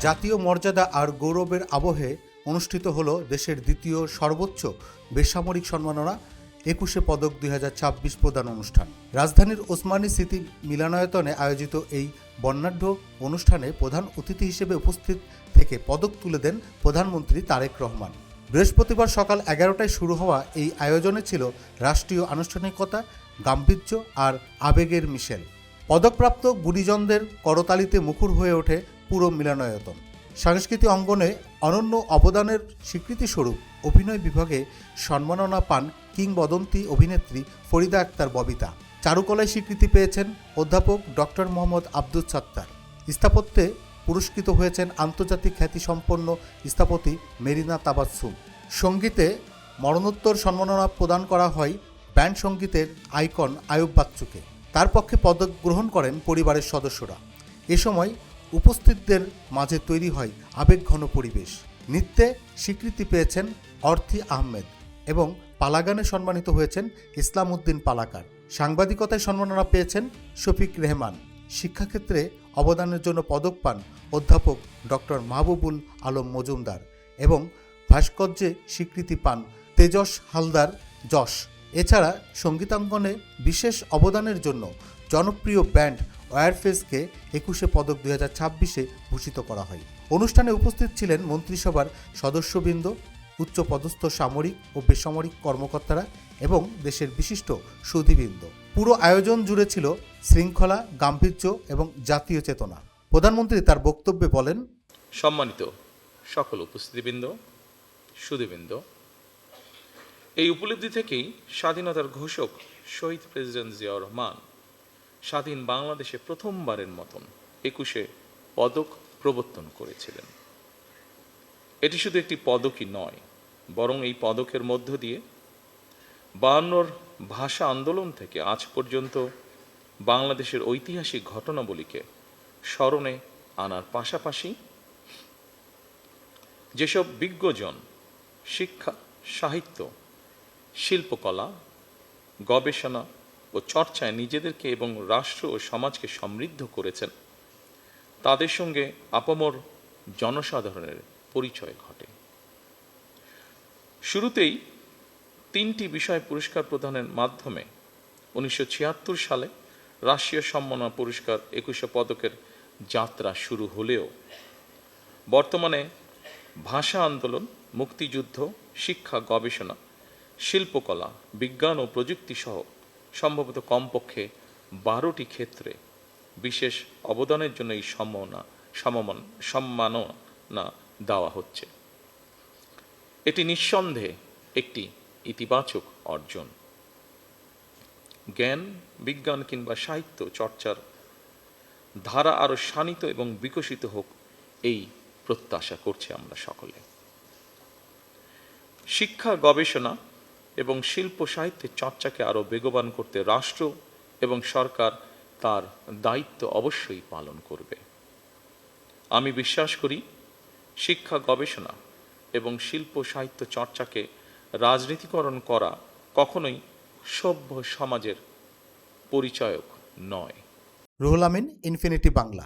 জাতীয় মর্যাদা আর গৌরবের আবহে অনুষ্ঠিত হলো দেশের দ্বিতীয় সর্বোচ্চ বেসামরিক সম্মাননা ২১শে পদক ২০২৬ প্রদান অনুষ্ঠান। রাজধানীর ওসমানী স্মৃতি মিলনায়তনে আয়োজিত এই বর্ণাঢ্য অনুষ্ঠানে প্রধান অতিথি হিসেবে উপস্থিত থেকে পদক তুলে দেন প্রধানমন্ত্রী তারেক রহমান। বৃহস্পতিবার সকাল ১১টায় শুরু হওয়া এই আয়োজনে ছিল রাষ্ট্রীয় আনুষ্ঠানিকতা, গাম্ভীর্য আর আবেগের মিশেল। পদকপ্রাপ্ত গুণীজনদের করতালিতে মুখর হয়ে ওঠে পুরো মিলনায়তন। সাংস্কৃতিক অঙ্গনে অনন্য অবদানের স্বীকৃতিস্বরূপ অভিনয় বিভাগে সম্মাননা পান কিংবদন্তি অভিনেত্রী ফরিদা আক্তার ববিতা। চারুকলায় স্বীকৃতি পেয়েছেন অধ্যাপক ডক্টর মোহাম্মদ আব্দুস সাত্তার। স্থাপত্যে পুরস্কৃত হয়েছেন আন্তর্জাতিক খ্যাতিসম্পন্ন স্থপতি মেরিনা তাবাসসুম। সঙ্গীতে মরণোত্তর সম্মাননা প্রদান করা হয় ব্যান্ড সঙ্গীতের আইকন আয়ুব বাচ্চুকে। তার পক্ষে পদক গ্রহণ করেন পরিবারের সদস্যরা। এ সময় উপস্থিতদের মাঝে তৈরি হয় আবেগঘন পরিবেশ। নৃত্যে স্বীকৃতি পেয়েছেন অর্থি আহমেদ এবং পালাগানে সম্মানিত হয়েছেন ইসলাম উদ্দিন পালাকার। সাংবাদিকতায় সম্মাননা পেয়েছেন শফিক রেহমান। শিক্ষাক্ষেত্রে অবদানের জন্য পদক পান অধ্যাপক ডক্টর মাহবুবুল আলম মজুমদার এবং ভাস্কর্যে স্বীকৃতি পান তেজস হালদার যশ। এছাড়া সঙ্গীতাঙ্গনে বিশেষ অবদানের জন্য জনপ্রিয় ব্যান্ড ওয়ারফেসকে ২১শে পদক ২০২৬-এ ভূষিত করা হয়। অনুষ্ঠানে উপস্থিত ছিলেন মন্ত্রিসভার সদস্যবৃন্দ, উচ্চপদস্থ সামরিক ও বেসামরিক কর্মকর্তারা এবং দেশের বিশিষ্ট সুধীবৃন্দ। পুরো আয়োজন জুড়ে ছিল শৃঙ্খলা, গাম্ভীর্য এবং জাতীয় চেতনা। প্রধানমন্ত্রী তার বক্তব্যে বলেন, সম্মানিত সকল উপস্থিতিবৃন্দ, সুধীবৃন্দ, এই উপলব্ধি থেকেই স্বাধীনতার ঘোষক শহীদ প্রেসিডেন্ট জিয়াউর রহমান স্বাধীন বাংলাদেশে প্রথমবারের মতন ২১শে পদক প্রবর্তন করেছিলেন। এটি শুধু একটি পদকই নয়, বরং এই পদকের মধ্য দিয়ে ৫২ ভাষা আন্দোলন থেকে আজ পর্যন্ত বাংলাদেশের ঐতিহাসিক ঘটনাবলীকে স্মরণে আনার পাশাপাশি যেসব বিজ্ঞজন শিক্ষা, সাহিত্য, শিল্পকলা, গবেষণা ও চর্চায় নিজেদেরকে এবং রাষ্ট্র ও সমাজকে সমৃদ্ধ করেছেন, তাদের সঙ্গে আপামর জনসাধারণের পরিচয় ঘটে। শুরুতেই ৩টি বিষয় পুরস্কার প্রদানের মাধ্যমে ১৯৭৬ সালে রাষ্ট্রীয় সম্মাননা পুরস্কার ২১শে পদকের যাত্রা শুরু হলেও বর্তমানে ভাষা আন্দোলন, মুক্তিযুদ্ধ, শিক্ষা, গবেষণা, শিল্পকলা, বিজ্ঞান ও প্রযুক্তি সহ সম্ভবত কমপক্ষে ১২টি ক্ষেত্রে বিশেষ অবদানের জন্য এই সম্মাননা দেওয়া হচ্ছে। এটি নিঃসন্দেহে একটি ইতিবাচক অর্জন। জ্ঞান, বিজ্ঞান কিংবা সাহিত্য চর্চার ধারা আরও শানিত এবং বিকশিত হোক, এই প্রত্যাশা করছি আমরা সকলে। শিক্ষা, গবেষণা এবং শিল্প সাহিত্যের চর্চাকে আরও বেগবান করতে রাষ্ট্র এবং সরকার তার দায়িত্ব অবশ্যই পালন করবে। আমি বিশ্বাস করি, শিক্ষা, গবেষণা এবং শিল্প সাহিত্য চর্চাকে রাজনীতিকরণ করা কখনোই সভ্য সমাজের পরিচায়ক নয়। রুহুল আমিন, ইনফিনিটি বাংলা।